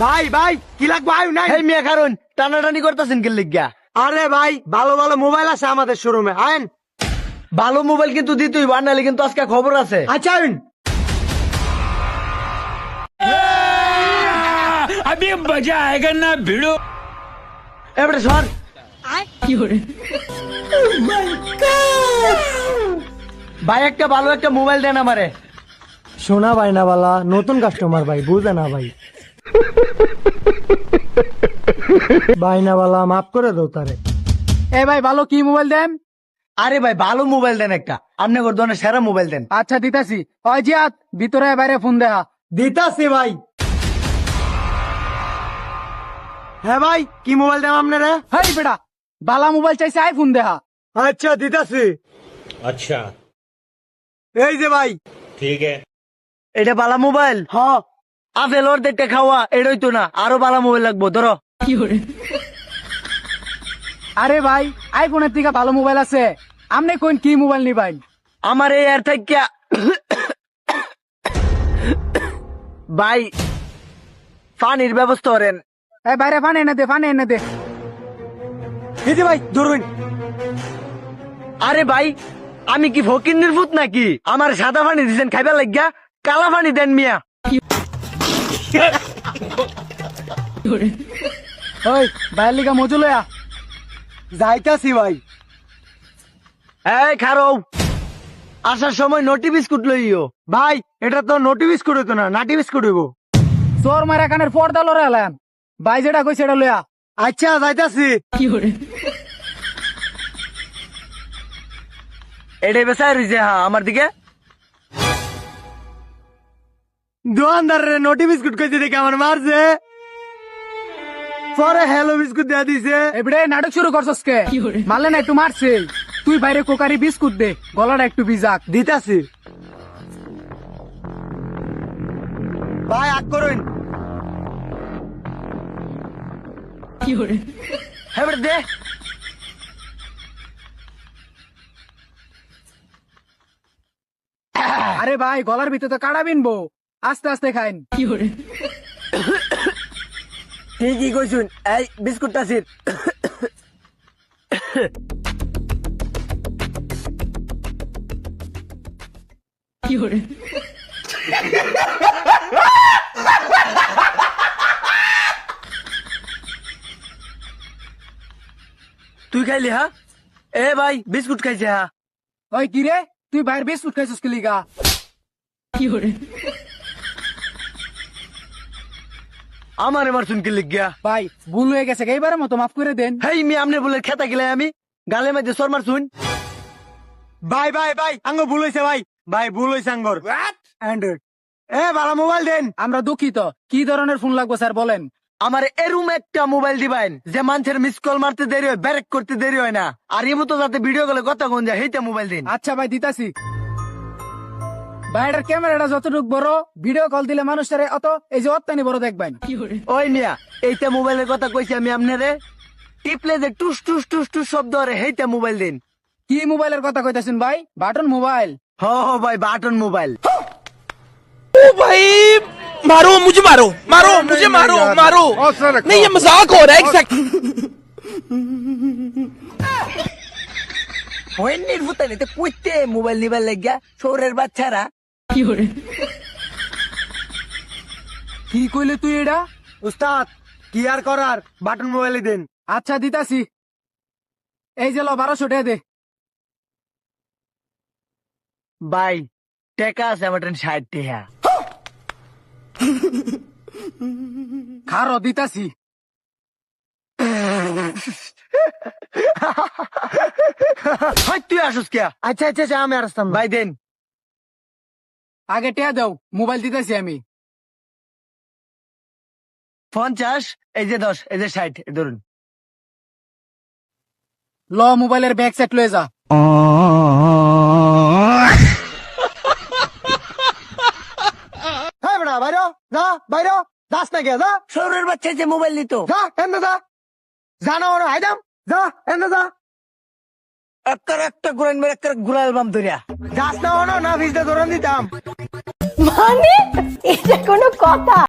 ভাই ভাই কি লাগবে আয়ু নাই এই মিয়া কারণ টানাটানি করতেছেন কে লিগা? আরে ভাই ভালো ভালো মোবাইল আছে আমাদের শোরুমে আয়েন। ভালো মোবাইল কিন্তু দিতেই বানালে কিন্তু আজকে খবর আছে। আচ্ছা আয়ুন। अभी मजा आएगा ना भिड़ो। এবারে সর। ভাই একটা ভালো একটা মোবাইল দেন আমারে। শোনা ভাই না বালা নতুন কাস্টমার ভাই বুঝে না ভাই। ভাই না বালা মাফ করে দাও তারে। এ ভাই ভালো কি মোবাইল দেন? আরে ভাই ভালো মোবাইল দেন একটা, আপনি ধরনের সেরা মোবাইল দেন। আচ্ছা দিতাছি। ওই জিয়াত ভিতরে বাইরে ফোন দেখা। দিতাছি ভাই। হ্যাঁ ভাই কি মোবাইল দেন আপনারা? হেই বেটা বালা মোবাইল চাইছে আইফোন দেখা। আচ্ছা দিতাছি। अच्छा এই যে ভাই। ठीक है। এটা ভালো মোবাইল? হ্যাঁ আপেল ওর দেখতে খাওয়া এটাই তো না, আরো ভালো মোবাইল লাগবো ধরো। আরে ভাই আইফোনের থেকে ভালো মোবাইল আছে, আপনি কোন কি মোবাইল নিবেন? আমার এই এর থেকে ভাই পানির ব্যবস্থা করেন। এই বাইরে ফান এনে দে, ফান এনে দে। এই যে ভাই ধরুন। আরে ভাই আমি কি ফকিন্নির ভূত নাকি? আমার সাদা পানি দিছেন খাইবার লাগিয়া, কালা পানি দেন মিয়া। ওই বাইরের লিগা মজু লয়া। যাইতাছি ভাই। এই খারো, আসার সময় নটি বিস্কুট লইও। ভাই এটা তো নোটি বিস্কুট হইতো না, নাটি বিস্কুট হইব। চোর মারা কানের পর্দা লড়ে এলাম। ভাই যেটা কইছে এটা লয়া। আচ্ছা যাইতাছি। এটাই বেসায় রয়েছে হ্যাঁ আমার দিকে। দোকানদারের নোটি বিস্কুট কইছে দেখে আমার মারছে, পরে হ্যালো বিস্কুট দেয়া দিছে। এবারে নাটক শুরু করছস কে? মারলে না একটু মারছে। তুই বাইরে কোকারি বিস্কুট দে, গলাটা একটু ভিজাক। দিতাছি। ভাই আগ করুন। হ্যাঁ দে। আরে ভাই গলার ভিতরে তো কাটা বিনবো, আস্তে আস্তে খাইন। ঠিকই কইছুন, এই বিস্কুটটা ছিট। তুই খাইলি হ্যাঁ? এ ভাই বিস্কুট খাইছে হ্যাঁ? ওই কি রে তুই বাইরে বিস্কুট খাইছিস কি লিগা? আমার এবার শুনকে লিখ গিয়া। ভাই ভুল হয়ে গেছে, এইবারের মতো মাফ করে দেন। হেই মি আমনে বলে খেতা গেলে আমি গালে মধ্যে সরমার শুন। ভাই ভাই ভাই আঙ্গ ভুল হইছে ভাই, ভাই ভুল হইছে আঙ্গর। অ্যান্ড্রয়েড এ ভালো মোবাইল দেন। আমরা দুঃখিত। কি ধরনের ফোন লাগবে স্যার বলেন? আমার এরুম একটা মোবাইল দিবেন যে মানুষের মিস কল মারতে দেরি হয়, ব্যারেক করতে দেরি হয় না, আর এমন তো যাতে ভিডিও কলে কথা কোন যায় সেইটা মোবাইল দিন। আচ্ছা ভাই দিতাছি। ভাই এটার ক্যামেরাটা যতটুকু বড়, ভিডিও কল দিলে মানুষের অত এই যে অত্যানি বড় দেখবেন। ওই মিয়া এইটা মোবাইলের কথা কইছি আমি আপনারে, টিপলে যে টুস টুস টুস টুস শব্দ হয় সেইটা মোবাইল দিন। কি মোবাইলের কথা কইতাছেন ভাই? Button mobile? হ হ ভাই বাটন মোবাইল। ओ भाई मारो मुझे, मारो मारो मुझे, मारो मारो। नहीं ये मजाक हो रहा है, एक सेकंड। হইনির ভূতানি তো কইতে মোবাইল নিবার লাগিয়া শহরের বাচ্চারা। কি কইলে তুই এটা? উস্তাদ কি আর করার, বাটন মোবাইলে দেন। আচ্ছা দিতাছি। এই যে ল 1200 টাকা দে। ভাই টেকা আছে আমার 60 টাকা। খারো দিতাছি। হাই তুই আসুস কে? আচ্ছা আচ্ছা আচ্ছা আমি আর আসতাম না। ভাই দেন। আগে টেয়া দাও, মোবাইল দিতাছি আমি। 50, এই যে 10, এই যে 60 ধরুন। ল মোবাইলের ব্যাক সেট লয়ে যা। হ্যাঁ বেটা বাইরো যা, বাইরো যাস না কে যা, শহরের বাচ্চা যে মোবাইল নিত যা এনে যা, জানা ওরা হাইদাম যা এনে যা। একটা ঘুরান মেরে একটা ঘুরা অ্যালবাম ধরিয়া যাস না ওনো না ভিজতে ধরন দিতাম। মানে এটা কোনো কথা?